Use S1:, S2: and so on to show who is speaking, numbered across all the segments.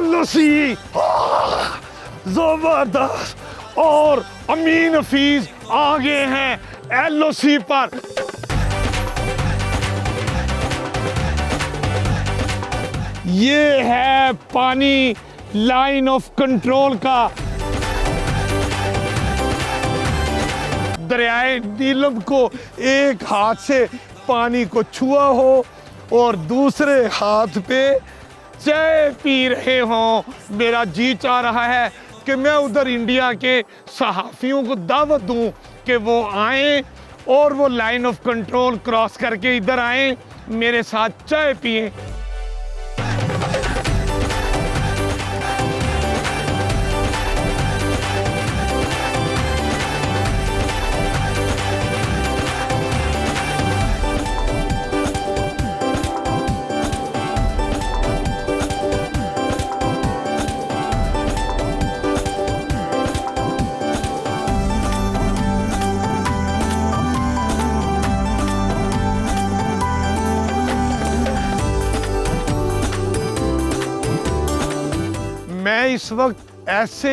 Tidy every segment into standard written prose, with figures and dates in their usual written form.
S1: LOC जबरदस्त। और अमीन हफीज आगे हैं एलओसी पर। ये है पानी लाइन ऑफ कंट्रोल का। दरियाए नीलम को एक हाथ से पानी को छुआ हो और दूसरे हाथ पे चाय पी रहे हों। मेरा जी चाह रहा है कि मैं उधर इंडिया के सहाफ़ियों को दावत दूं कि वो आएं और वो लाइन ऑफ कंट्रोल क्रॉस करके इधर आएं, मेरे साथ चाय पिएं। मैं इस वक्त ऐसे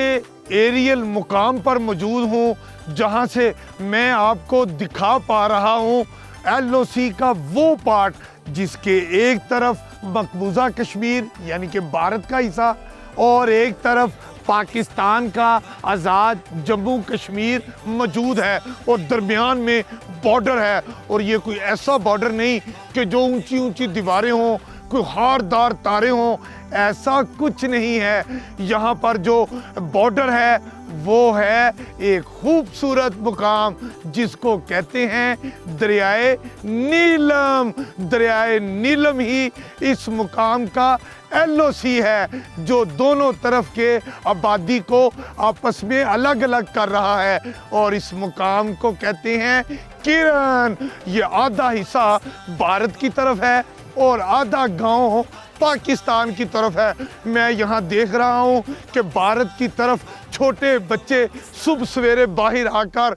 S1: एरियल मुकाम पर मौजूद हूँ जहाँ से मैं आपको दिखा पा रहा हूँ एलओसी का वो पार्ट जिसके एक तरफ मकबूजा कश्मीर यानी कि भारत का हिस्सा और एक तरफ पाकिस्तान का आज़ाद जम्मू कश्मीर मौजूद है और दरमियान में बॉर्डर है। और ये कोई ऐसा बॉर्डर नहीं कि जो ऊंची ऊंची दीवारें हों, कोई हारदार तारे हों, ऐसा कुछ नहीं है। यहाँ पर जो बॉर्डर है वो है एक खूबसूरत मुकाम जिसको कहते हैं दरियाए नीलम। दरियाए नीलम ही इस मुकाम का एलओसी है जो दोनों तरफ के आबादी को आपस में अलग अलग कर रहा है। और इस मुकाम को कहते हैं किरण। ये आधा हिस्सा भारत की तरफ है और आधा गांव पाकिस्तान की तरफ है। मैं यहाँ देख रहा हूँ कि भारत की तरफ छोटे बच्चे सुबह सवेरे बाहर आकर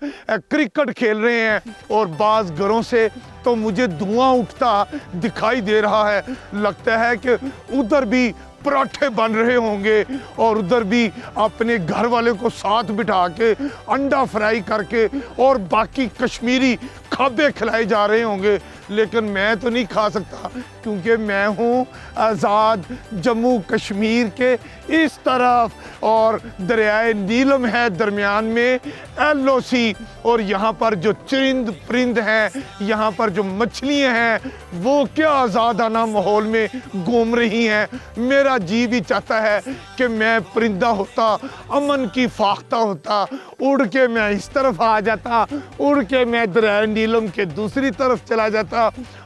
S1: क्रिकेट खेल रहे हैं और बाज़ घरों से तो मुझे धुआं उठता दिखाई दे रहा है। लगता है कि उधर भी पराठे बन रहे होंगे और उधर भी अपने घर वाले को साथ बिठा के अंडा फ्राई करके और बाकी कश्मीरी खाबे खिलाए जा रहे होंगे। लेकिन मैं तो नहीं खा सकता क्योंकि मैं हूँ आज़ाद जम्मू कश्मीर के इस तरफ और दरियाए नीलम है दरमियान में एलओसी। और यहाँ पर जो चरिंद परिंद हैं, यहाँ पर जो मछलियाँ हैं वो क्या आज़ादाना माहौल में घूम रही हैं। मेरा जी भी चाहता है कि मैं परिंदा होता, अमन की फाख्ता होता, उड़ के मैं इस तरफ आ जाता, उड़ के मैं दरियाए नीलम के दूसरी तरफ चला जाता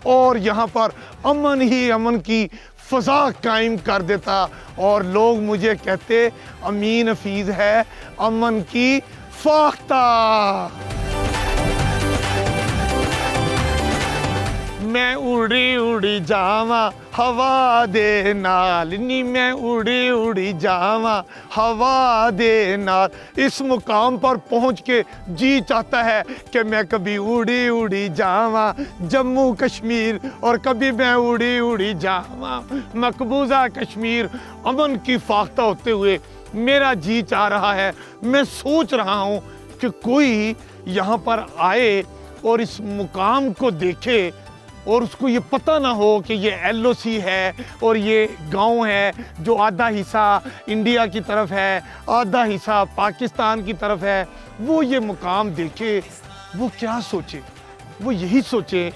S1: और यहाँ पर अमन ही अमन की फ़ज़ा कायम कर देता। और लोग मुझे कहते अमीन हफीज़ है अमन की फाख्ता। मैं उड़ी उड़ी जावा हवा दे नाल नी, मैं उड़ी उड़ी जावा हवा दे नाल। इस मुकाम पर पहुंच के जी चाहता है कि मैं कभी उड़ी उड़ी जावा जम्मू कश्मीर और कभी मैं उड़ी उड़ी जावा मकबूजा कश्मीर। अमन की फाख्ता होते हुए मेरा जी चाह रहा है, मैं सोच रहा हूँ कि कोई यहाँ पर आए और इस मुकाम को देखे और उसको ये पता ना हो कि ये एलओसी है और ये गांव है जो आधा हिस्सा इंडिया की तरफ है, आधा हिस्सा पाकिस्तान की तरफ है। वो ये मुकाम देखे, वो क्या सोचे? वो यही सोचे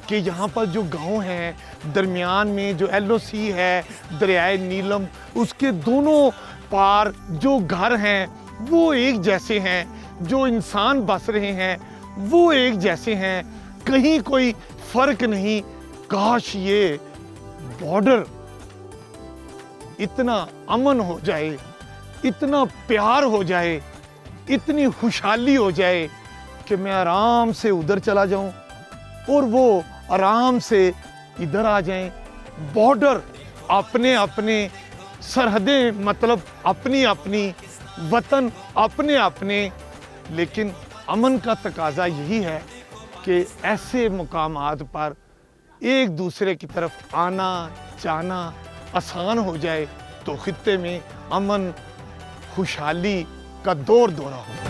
S1: कि यहाँ पर जो गांव है दरमियान में जो एलओसी है दरियाए नीलम, उसके दोनों पार जो घर हैं वो एक जैसे हैं, जो इंसान बस रहे हैं वो एक जैसे हैं, कहीं कोई फर्क नहीं। काश ये बॉर्डर इतना अमन हो जाए, इतना प्यार हो जाए, इतनी खुशहाली हो जाए कि मैं आराम से उधर चला जाऊं और वो आराम से इधर आ जाएं। बॉर्डर अपने अपने, सरहदें मतलब अपनी अपनी, वतन अपने अपने, लेकिन अमन का तकाजा यही है कि ऐसे मुकामात पर एक दूसरे की तरफ आना जाना आसान हो जाए। तो खित्ते में अमन खुशहाली का दौर दौरा हो।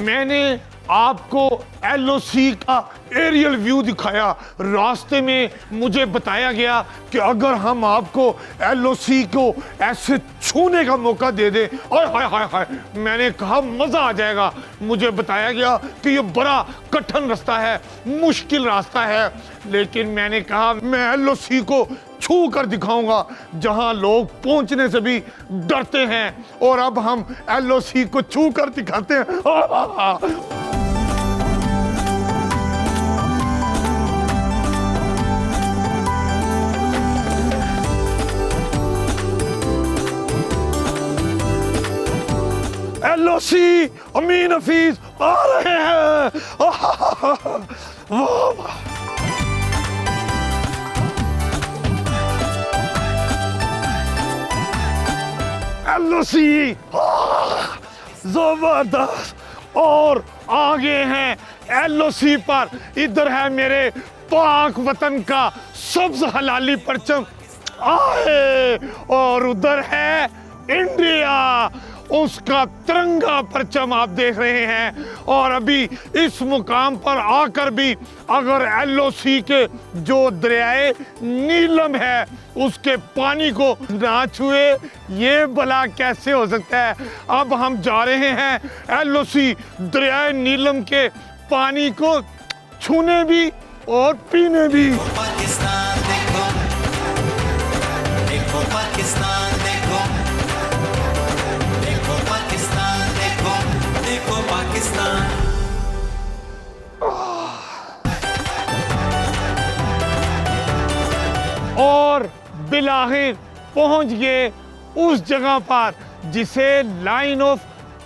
S1: मैंने आपको एलओसी का एरियल व्यू दिखाया। रास्ते में मुझे बताया गया कि अगर हम आपको एलओसी को ऐसे छूने का मौका दे दें, हाय हाय हाय हाय, मैंने कहा मजा आ जाएगा। मुझे बताया गया कि ये बड़ा कठिन रास्ता है, मुश्किल रास्ता है, लेकिन मैंने कहा मैं एलओसी को छू कर दिखाऊंगा जहां लोग पहुंचने से भी डरते हैं, और अब हम एलओसी को छू कर दिखाते हैं। एलओसी अमीन हफीज आ रहे हैं। एलओसी जबरदस्त, और आगे हैं एलओसी पर। इधर है मेरे पाक वतन का सब्ज हलाली परचम आए, और उधर है इंडिया, उसका तिरंगा परचम आप देख रहे हैं। और अभी इस मुकाम पर आकर भी अगर एलओसी के जो दरियाए नीलम है उसके पानी को ना छुए, ये भला कैसे हो सकता है। अब हम जा रहे हैं एलओसी दरियाए नीलम के पानी को छूने भी और पीने भी।
S2: पाकिस्तान देखो, देखो पाकिस्तान देखो, देखो पाकिस्तान देखो, देखो पाकिस्तान।
S1: और बिलाखिर पहुंच गए उस जगह पर जिसे लाइन ऑफ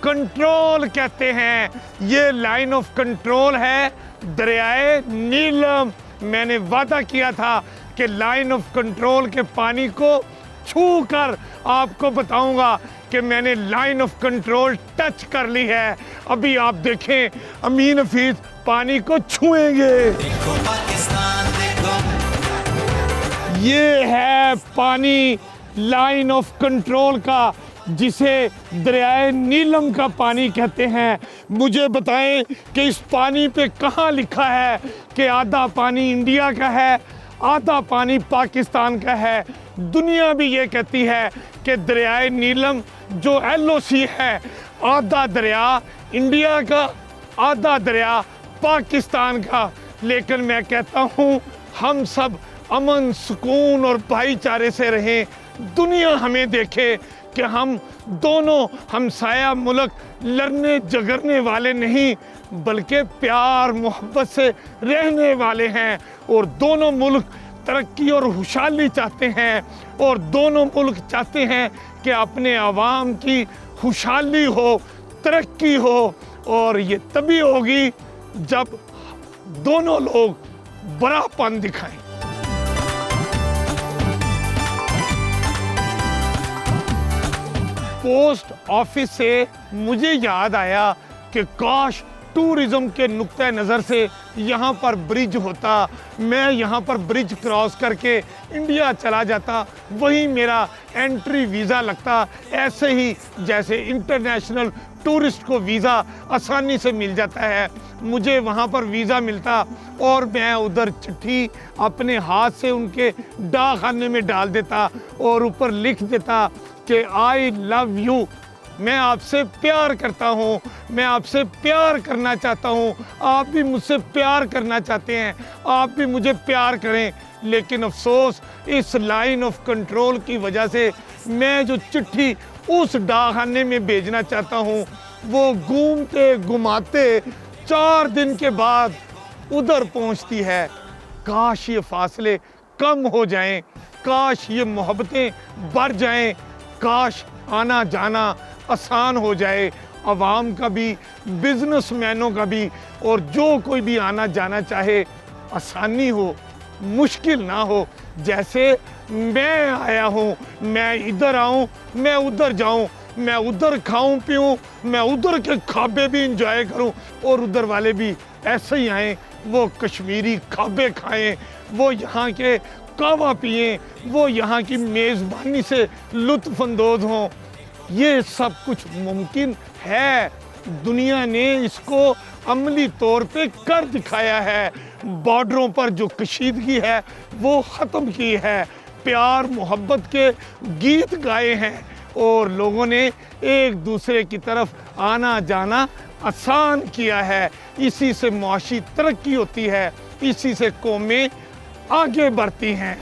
S1: कंट्रोल कहते हैं। ये लाइन ऑफ कंट्रोल है दरियाए नीलम। मैंने वादा किया था कि लाइन ऑफ कंट्रोल के पानी को छू कर आपको बताऊंगा कि मैंने लाइन ऑफ कंट्रोल टच कर ली है। अभी आप देखें, अमीन हफीज पानी को छुएंगे।
S2: देखो पाकिस्तान देखो,
S1: ये है पानी लाइन ऑफ कंट्रोल का, जिसे दरियाए नीलम का पानी कहते हैं। मुझे बताएं कि इस पानी पे कहाँ लिखा है कि आधा पानी इंडिया का है, आधा पानी पाकिस्तान का है। दुनिया भी ये कहती है कि दरियाए नीलम जो एलओसी है, आधा दरिया इंडिया का, आधा दरिया पाकिस्तान का। लेकिन मैं कहता हूँ हम सब अमन सुकून और भाईचारे से रहें। दुनिया हमें देखे कि हम दोनों हमसाया मुल्क लड़ने झगड़ने वाले नहीं, बल्कि प्यार मोहब्बत से रहने वाले हैं। और दोनों मुल्क तरक्की और खुशहाली चाहते हैं, और दोनों मुल्क चाहते हैं कि अपने आवाम की खुशहाली हो, तरक्की हो। और ये तभी होगी जब दोनों लोग बड़ापन दिखाएं। पोस्ट ऑफिस से मुझे याद आया कि काश टूरिज्म के नुक्ते नज़र से यहाँ पर ब्रिज होता, मैं यहाँ पर ब्रिज क्रॉस करके इंडिया चला जाता, वही मेरा एंट्री वीज़ा लगता। ऐसे ही जैसे इंटरनेशनल टूरिस्ट को वीज़ा आसानी से मिल जाता है, मुझे वहाँ पर वीज़ा मिलता और मैं उधर चिट्ठी अपने हाथ से उनके डाक खाने में डाल देता और ऊपर लिख देता कि आई लव यू, मैं आपसे प्यार करता हूँ, मैं आपसे प्यार करना चाहता हूँ, आप भी मुझसे प्यार करना चाहते हैं, आप भी मुझे प्यार करें। लेकिन अफसोस इस लाइन ऑफ कंट्रोल की वजह से मैं जो चिट्ठी उस डाकखाने में भेजना चाहता हूँ वो घूमते घुमाते 4 दिन के बाद उधर पहुंचती है। काश ये फासले कम हो जाएं, काश ये मोहब्बतें बढ़ जाएं, काश आना जाना आसान हो जाए, आवाम का भी, बिजनेसमैनों का भी, और जो कोई भी आना जाना चाहे आसानी हो, मुश्किल ना हो। जैसे मैं आया हूँ, मैं इधर आऊँ, मैं उधर जाऊँ, मैं उधर खाऊं पीऊं, मैं उधर के खाबे भी इंजॉय करूं, और उधर वाले भी ऐसे ही आएँ, वो कश्मीरी खाबे खाएं, वो यहाँ के कहवा पिएं, वो यहाँ की मेज़बानी से लुत्फ़ अंदोज़ हों। ये सब कुछ मुमकिन है, दुनिया ने इसको अमली तौर पे कर दिखाया है। बॉर्डरों पर जो कशीदगी है वो ख़त्म की है, प्यार मोहब्बत के गीत गाए हैं, और लोगों ने एक दूसरे की तरफ आना जाना आसान किया है। इसी से मुआशी तरक्की होती है, इसी से कौमें आगे बढ़ती हैं।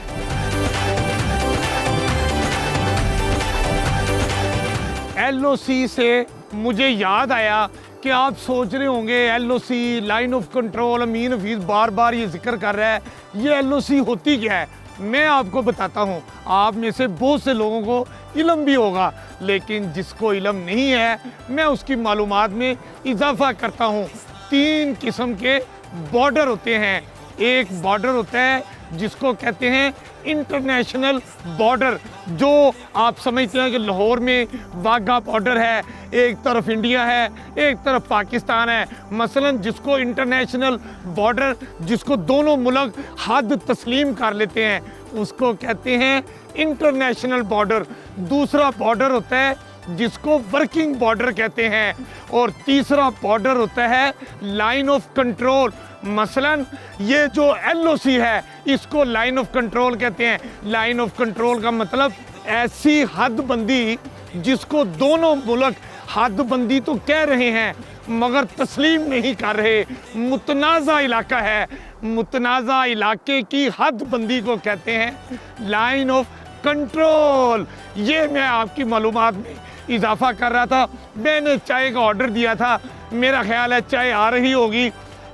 S1: LOC से मुझे याद आया कि आप सोच रहे होंगे LOC लाइन ऑफ कंट्रोल, अमीन हफीज़ बार बार ये जिक्र कर रहा है, ये LOC होती क्या है? मैं आपको बताता हूँ। आप में से बहुत से लोगों को इल्म भी होगा, लेकिन जिसको इल्म नहीं है मैं उसकी मालूमात में इजाफा करता हूँ। 3 किस्म के बॉर्डर होते हैं। एक बॉर्डर होता है जिसको कहते हैं इंटरनेशनल बॉर्डर, जो आप समझते हैं कि लाहौर में वाघा बॉर्डर है, एक तरफ इंडिया है, एक तरफ पाकिस्तान है। मसलन जिसको इंटरनेशनल बॉर्डर, जिसको दोनों मुल्क हद तस्लीम कर लेते हैं, उसको कहते हैं इंटरनेशनल बॉर्डर। दूसरा बॉर्डर होता है जिसको वर्किंग बॉर्डर कहते हैं, और तीसरा बॉर्डर होता है लाइन ऑफ कंट्रोल। मसलन ये जो LOC है इसको लाइन ऑफ कंट्रोल कहते हैं। लाइन ऑफ कंट्रोल का मतलब ऐसी हदबंदी जिसको दोनों मुल्क हदबंदी तो कह रहे हैं मगर तस्लीम नहीं कर रहे, मुतनाज़ा इलाका है। मुतनाज़ा इलाके की हदबंदी को कहते हैं लाइन ऑफ कंट्रोल। ये मैं आपकी मालूमात में इजाफा कर रहा था। मैंने चाय का ऑर्डर दिया था, मेरा ख्याल है चाय आ रही होगी।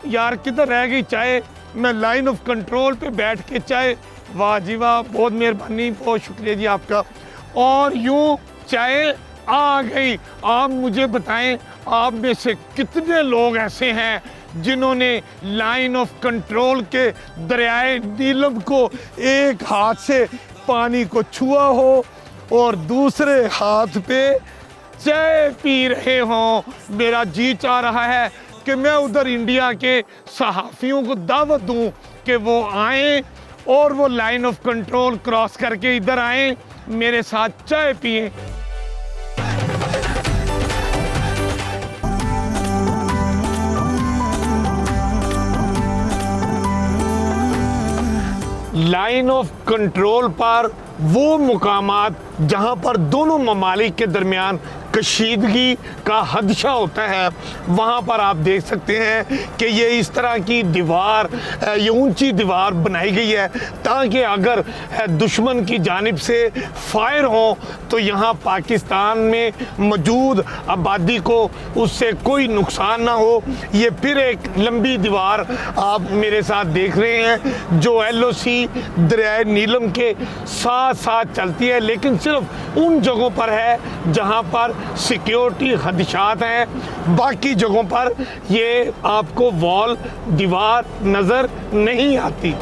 S1: यार किधर रह गई चाय? मैं लाइन ऑफ कंट्रोल पे बैठ के चाय, वाह जी वाह, बहुत मेहरबानी, बहुत शुक्रिया जी आपका। और यूँ चाय आ गई। आप मुझे बताएं, आप में से कितने लोग ऐसे हैं जिन्होंने लाइन ऑफ कंट्रोल के दरियाए नीलम को एक हाथ से पानी को छुआ हो और दूसरे हाथ पे चाय पी रहे हों? मेरा जी चाह रहा है कि मैं उधर इंडिया के सहाफ़ियों को दावत दूं कि वो आएं और वो लाइन ऑफ कंट्रोल क्रॉस करके इधर आएं, मेरे साथ चाय पिएं। लाइन ऑफ कंट्रोल पर वो मुकामात जहां पर दोनों ममालिक के दरमियान कशीदगी का हदशा होता है, वहाँ पर आप देख सकते हैं कि ये इस तरह की दीवार, ये ऊंची दीवार बनाई गई है ताकि अगर दुश्मन की जानिब से फायर हो तो यहाँ पाकिस्तान में मौजूद आबादी को उससे कोई नुकसान ना हो। ये फिर एक लंबी दीवार आप मेरे साथ देख रहे हैं जो LOC दरियाए नीलम के साथ साथ चलती है, लेकिन सिर्फ उन जगहों पर है जहाँ पर सिक्योरिटी खदशात हैं। बाकी जगहों पर ये आपको वॉल, दीवार नज़र नहीं आती।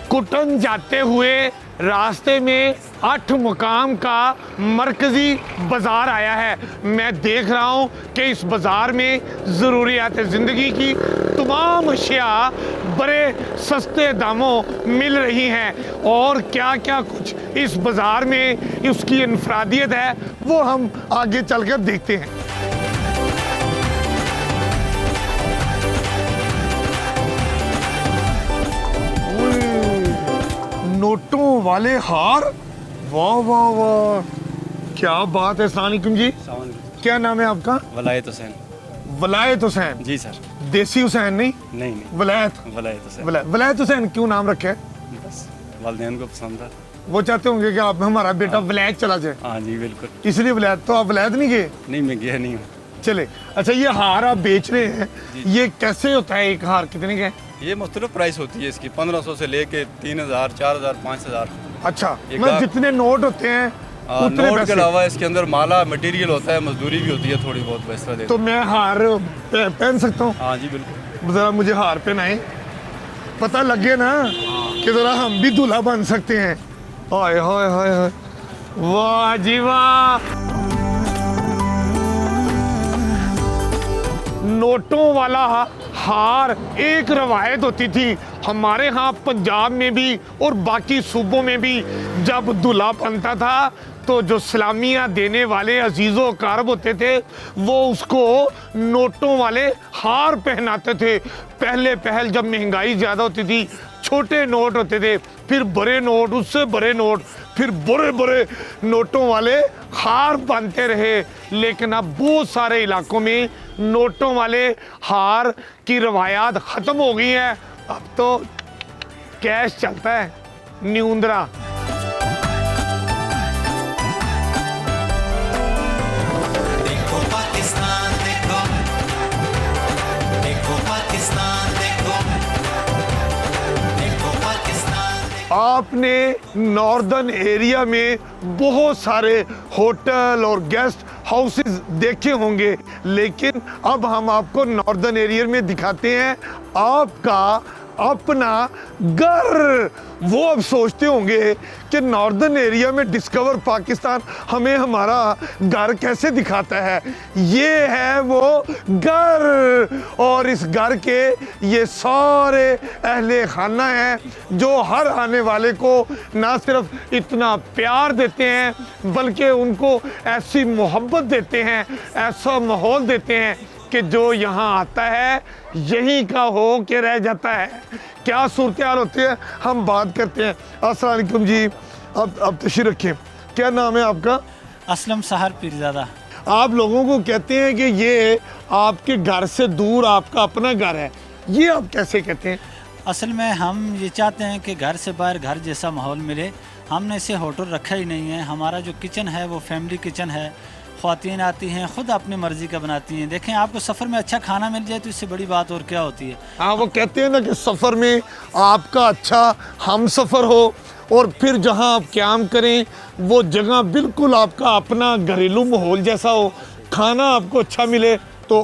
S1: कुटन जाते हुए रास्ते में 8 मुकाम का मरकज़ी बाज़ार आया है। मैं देख रहा हूँ कि इस बाज़ार में ज़रूरियात ज़िंदगी की तमाम अशिया बड़े सस्ते दामों मिल रही हैं, और क्या क्या कुछ इस बाज़ार में उसकी इनफरादियत है वो हम आगे चलकर देखते हैं। नोटों वाले हार, वाह वाह वाह, क्या बात है। अस्सलाम वालेकुम जी, क्या नाम है आपका?
S3: वलायत हुसैन।
S1: वलायत हुसैन?
S3: जी सर।
S1: देसी हुसैन नहीं?
S3: नहीं नहीं,
S1: वलायत।
S3: वलायत हुसैन।
S1: वलायत हुसैन क्यों नाम रखे है?
S3: बस वालिदैन को पसंद था।
S1: वो चाहते होंगे कि आप हमारा बेटा वलैद चला जाए,
S3: हाँ जी बिल्कुल।
S1: इसलिए वलैद। तो आप वलैद नहीं गए?
S3: नहीं मैं गया नहीं हूँ।
S1: चले। अच्छा, ये हार आप बेच रहे हैं, ये कैसे होता है? एक हार कितने का है?
S3: ये मुख्तलिफ प्राइस होती है इसकी, 1500 से लेके 3000, 4000, 5000।
S1: अच्छा,
S3: एक
S1: मतलब
S3: लाख।
S1: जितने नोट होते हैं उतने
S3: नोट के
S1: पैसे।
S3: अलावा इसके अंदर माला मटेरियल होता है, मजदूरी भी होती है थोड़ी बहुत, पैसा दे।
S1: तो मैं हार पहन सकता हूँ?
S3: हाँ जी बिल्कुल।
S1: जरा मुझे हार पहनाएं, पता लगे ना कि जरा हम भी दूल्हा बन सकते हैं। हाय हाय हाय हाय, वाह जी वाह। नोटों वाला हार एक रवायत होती थी हमारे यहाँ पंजाब में भी और बाकी सूबों में भी। जब दूल्हा बनता था तो जो सलामियाँ देने वाले अजीज़ो कारब होते थे वो उसको नोटों वाले हार पहनाते थे। पहले पहल जब महंगाई ज़्यादा होती थी, छोटे नोट होते थे, फिर बड़े नोट, उससे बड़े नोट, फिर बड़े बड़े नोटों वाले हार बनते रहे। लेकिन अब बहुत सारे इलाकों में नोटों वाले हार की रवायात ख़त्म हो गई है। अब तो कैश चलता है, न्यूंदरा।
S2: देखो पाकिस्तान देखो, देखो पाकिस्तान देखो, देखो पाकिस्तान देखो।
S1: आपने नॉर्दर्न एरिया में बहुत सारे होटल और गेस्ट हाउसेस देखे होंगे, लेकिन अब हम आपको नॉर्दर्न एरिया में दिखाते हैं आपका अपना घर। वो अब सोचते होंगे कि नॉर्दर्न एरिया में डिस्कवर पाकिस्तान हमें हमारा घर कैसे दिखाता है। ये है वो घर, और इस घर के ये सारे अहले खाना हैं जो हर आने वाले को ना सिर्फ इतना प्यार देते हैं बल्कि उनको ऐसी मोहब्बत देते हैं, ऐसा माहौल देते हैं कि जो यहाँ आता है यहीं का हो के रह जाता है। क्या सूरत हाल होती है, हम बात करते हैं। अस्सलाम वालेकुम जी, अब तशरीफ रखें। क्या नाम है आपका?
S4: असलम सहर पीरज़ादा।
S1: आप लोगों को कहते हैं कि ये आपके घर से दूर आपका अपना घर है, ये आप कैसे कहते हैं?
S4: असल में हम ये चाहते हैं कि घर से बाहर घर जैसा माहौल मिले। हमने इसे होटल रखा ही नहीं है। हमारा जो किचन है वो फैमिली किचन है। ख़वातीन आती हैं, ख़ुद अपनी मर्ज़ी का बनाती हैं। देखें, आपको सफ़र में अच्छा खाना मिल जाए तो इससे बड़ी बात और क्या होती है।
S1: हाँ, वो कहते हैं ना कि सफ़र में आपका अच्छा हम सफ़र हो और फिर जहाँ आप क़याम करें वो जगह बिल्कुल आपका अपना घरेलू माहौल जैसा हो, खाना आपको अच्छा मिले तो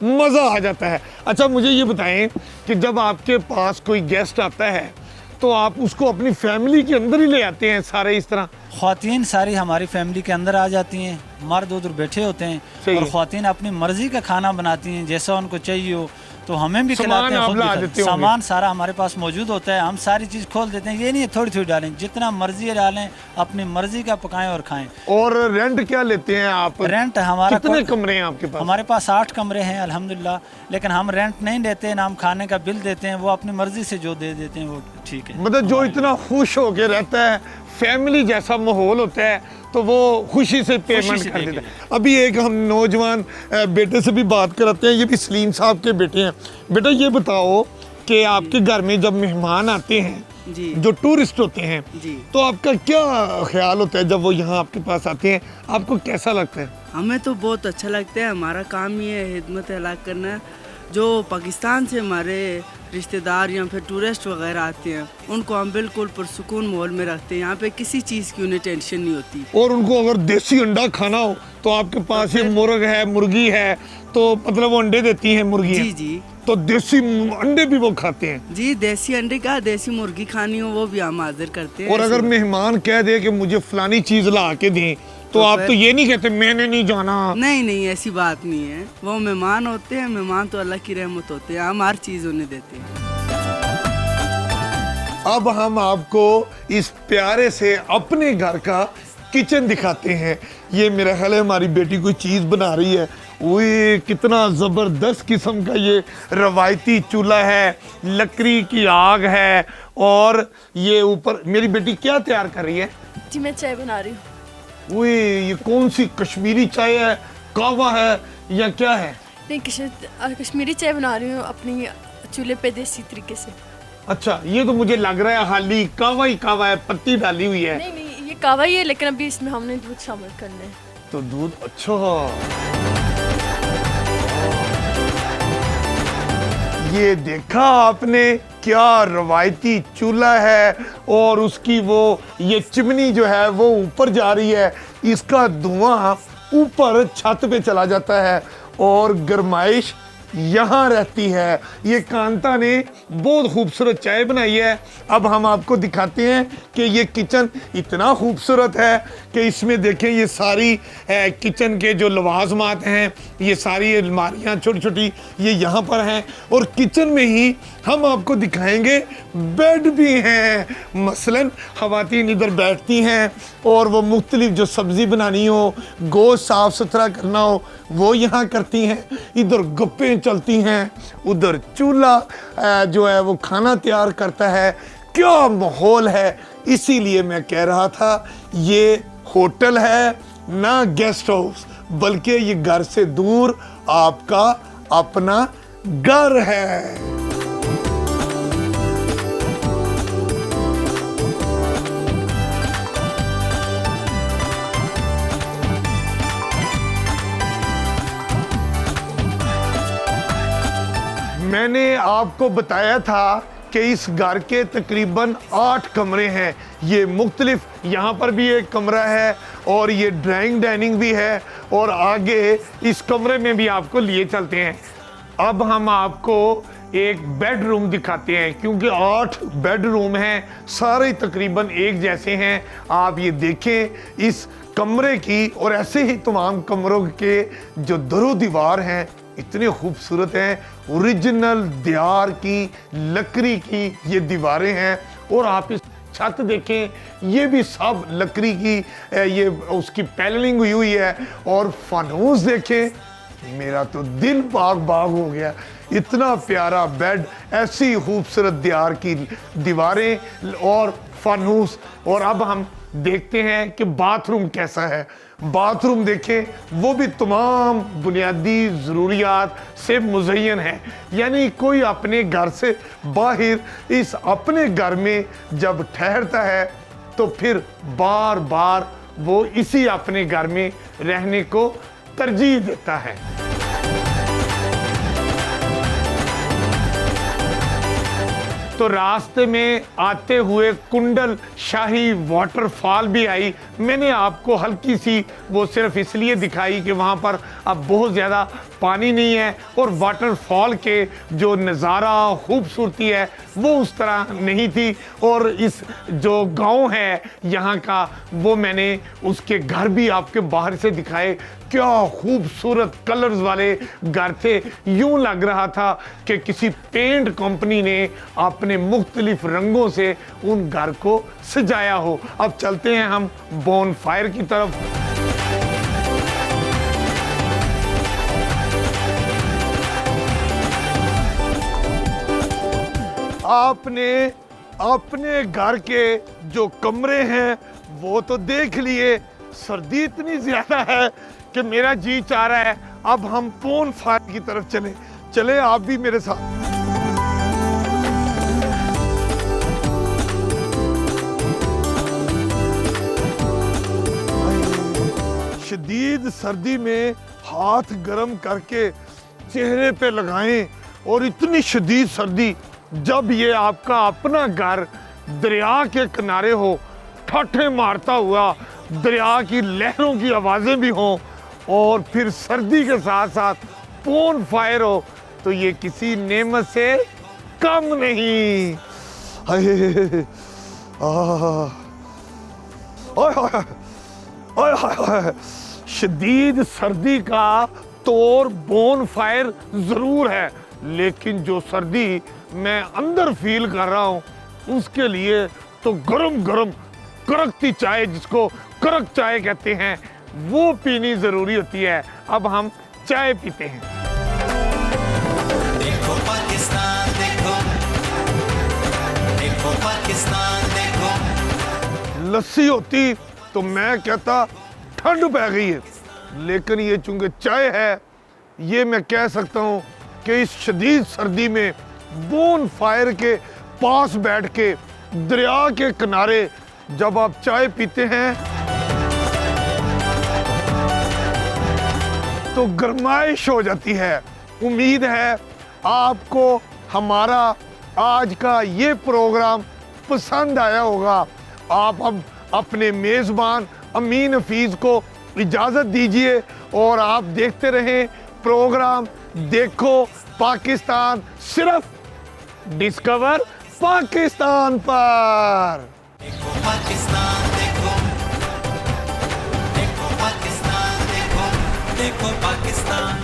S1: मज़ा आ जाता है। अच्छा, मुझे ये बताएं कि जब आपके पास कोई गेस्ट आता है तो आप उसको अपनी फैमिली के अंदर ही ले आते हैं सारे इस तरह?
S4: ख़वातीन सारी हमारी फैमिली के अंदर आ जाती हैं, मर्द उधर बैठे होते हैं और ख़वातीन अपनी मर्ज़ी का खाना बनाती हैं जैसा उनको चाहिए हो, तो हमें भी खिलाते हैं, खुद भी खाते हैं। सामान सारा हमारे पास मौजूद होता है, हम सारी चीज़ खोल देते हैं। ये नहीं है थोड़ी थोड़ी डालें, जितना मर्जी डालें, अपनी मर्जी का पकाएं और खाएं।
S1: और रेंट क्या लेते हैं आप?
S4: रेंट हमारा
S1: कितने कमरे हैं आपके पास?
S4: हमारे पास 8 कमरे हैं अल्हम्दुलिल्लाह, लेकिन हम रेंट नहीं देते ना हम खाने का बिल देते हैं। वो अपनी मर्जी से जो दे देते हैं वो ठीक है।
S1: मतलब जो इतना खुश होके रहता है, फैमिली जैसा माहौल होता है, तो वो खुशी से पेमेंट कर देता है। अभी एक हम नौजवान बेटे से भी बात कराते हैं, ये भी सलीम साहब के बेटे हैं। बेटा, ये बताओ कि आपके घर में जब मेहमान आते हैं
S5: जी,
S1: जो टूरिस्ट होते हैं
S5: जी,
S1: तो आपका क्या ख्याल होता है जब वो यहाँ आपके पास आते हैं? आपको कैसा लगता है?
S5: हमें तो बहुत अच्छा लगता है। हमारा काम ही है खिदमत हलाक करना। जो पाकिस्तान से हमारे रिश्तेदार या फिर टूरिस्ट वगैरह आते हैं उनको हम बिल्कुल पुरसुकून माहौल में रखते हैं। यहाँ पे किसी चीज़ की उन्हें टेंशन नहीं होती।
S1: और उनको अगर देसी अंडा खाना हो तो आपके पास ये मुर्ग है, मुर्गी है, तो मतलब वो अंडे देती हैं मुर्गी?
S5: जी जी, तो
S1: देसी अंडे भी वो खाते हैं?
S5: जी, देसी अंडे का, देसी मुर्गी खानी हो वो भी हम हाजिर करते हैं।
S1: और अगर मेहमान कह दे कि मुझे फलानी चीज ला के दें तो आप तो ये नहीं कहते मैंने नहीं जाना?
S5: नहीं नहीं, ऐसी बात नहीं है। वो मेहमान होते हैं, मेहमान तो अल्लाह की रहमत होते हैं, हम हर चीज़ उन्हें देते हैं।
S1: अब हम आपको इस प्यारे से अपने घर का किचन दिखाते हैं। ये मेरा ख्याल है हमारी बेटी कोई चीज़ बना रही है। वो कितना ज़बरदस्त किस्म का ये रवायती चूल्हा है, लकड़ी की आग है, और ये ऊपर मेरी बेटी क्या तैयार कर रही है?
S6: जी, मैं चाय बना रही हूँ।
S1: वो ये कौन सी कश्मीरी चाय है, कहवा है या क्या है?
S6: नहीं, कश्मीरी चाय बना रही हूँ अपनी चूल्हे पे देसी तरीके से।
S1: अच्छा, ये तो मुझे लग रहा है हाली कावा ही कावा है, पत्ती डाली हुई है।
S6: नहीं नहीं, ये कावा ही है, लेकिन अभी इसमें हमने दूध शामिल करना है।
S1: तो दूध, अच्छा ये देखा आपने क्या रवायती चूल्हा है, और उसकी वो ये चिमनी जो है वो ऊपर जा रही है, इसका धुआं ऊपर छत पे चला जाता है और गर्माइश यहाँ रहती है। ये कांता ने बहुत खूबसूरत चाय बनाई है। अब हम आपको दिखाते हैं कि ये किचन इतना खूबसूरत है कि इसमें देखें ये सारी किचन के जो लवाजमात हैं, ये सारी अलमारियाँ छोटी छोटी ये यहाँ पर हैं, और किचन में ही हम आपको दिखाएंगे बेड भी हैं। मसलन ख़वातीन इधर बैठती हैं और वो मुख्तलिफ जो सब्ज़ी बनानी हो, गोश्त साफ़ सुथरा करना हो, वो यहाँ करती हैं। इधर गप्पे चलती हैं, उधर चूल्हा जो है वो खाना तैयार करता है। क्या माहौल है। इसीलिए मैं कह रहा था ये होटल है ना गेस्ट हाउस, बल्कि ये घर से दूर आपका अपना घर है। मैंने आपको बताया था कि इस घर के तकरीबन 8 कमरे हैं। ये मुख्तलिफ, यहाँ पर भी एक कमरा है और ये ड्राइंग डाइनिंग भी है, और आगे इस कमरे में भी आपको लिए चलते हैं। अब हम आपको एक बेडरूम दिखाते हैं, क्योंकि 8 बेडरूम हैं, सारे तकरीबन एक जैसे हैं। आप ये देखें इस कमरे की, और ऐसे ही तमाम कमरों के जो दरो दीवार हैं इतने खूबसूरत हैं। ओरिजिनल दियार की लकड़ी की ये दीवारें हैं, और आप इस छत देखें, ये भी सब लकड़ी की ये उसकी पैनलिंग हुई हुई है। और फानूस देखें, मेरा तो दिल बाग बाग हो गया। इतना प्यारा बेड, ऐसी खूबसूरत दियार की दीवारें और फानूस। और अब हम देखते हैं कि बाथरूम कैसा है। बाथरूम देखें, वो भी तमाम बुनियादी ज़रूरियात से मुज़य्यन है। यानी कोई अपने घर से बाहर इस अपने घर में जब ठहरता है तो फिर बार बार वो इसी अपने घर में रहने को तरजीह देता है। तो रास्ते में आते हुए कुंडल शाही वाटरफॉल भी आई। मैंने आपको हल्की सी वो सिर्फ इसलिए दिखाई कि वहाँ पर अब बहुत ज़्यादा पानी नहीं है, और वाटरफॉल के जो नज़ारा खूबसूरती है वो उस तरह नहीं थी। और इस जो गांव है यहाँ का, वो मैंने उसके घर भी आपके बाहर से दिखाए। क्या खूबसूरत कलर्स वाले घर थे। यूं लग रहा था कि किसी पेंट कंपनी ने अपने मुख्तलिफ रंगों से उन घर को सजाया हो। अब चलते हैं हम बोन फायर की तरफ। आपने अपने घर के जो कमरे हैं वो तो देख लिए। सर्दी इतनी ज्यादा है कि मेरा जी चाह रहा है अब हम बोन फायर की तरफ चले आप भी मेरे साथ। शदीद सर्दी में हाथ गर्म करके चेहरे पे लगाएं, और इतनी शदीद सर्दी जब ये आपका अपना घर दरिया के किनारे हो, ठाठे मारता हुआ दरिया की लहरों की आवाज़ें भी हों, और फिर सर्दी के साथ साथ बोन फायर हो, तो ये किसी नेमत से कम नहीं। शदीद सर्दी का तौर बोन फायर ज़रूर है, लेकिन जो सर्दी मैं अंदर फील कर रहा हूँ उसके लिए तो गरम गरम करकती चाय, जिसको करक चाय कहते हैं, वो पीनी ज़रूरी होती है। अब हम चाय पीते हैं।
S2: देखो पाकिस्तान देखो, देखो पाकिस्तान देखो।
S1: लस्सी होती तो मैं कहता ठंड पै गई है, लेकिन ये चूंकि चाय है, ये मैं कह सकता हूँ कि इस शदीद सर्दी में बोन फायर के पास बैठ के दरिया के किनारे जब आप चाय पीते हैं तो गरमाइश हो जाती है। उम्मीद है आपको हमारा आज का ये प्रोग्राम पसंद आया होगा। आप अब अपने मेज़बान अमीन हफीज़ को इजाज़त दीजिए और आप देखते रहें प्रोग्राम देखो पाकिस्तान, सिर्फ डिस्कवर पाकिस्तान पर।
S2: देखो पाकिस्तान देखो, देखो पाकिस्तान देखो, देखो पाकिस्तान।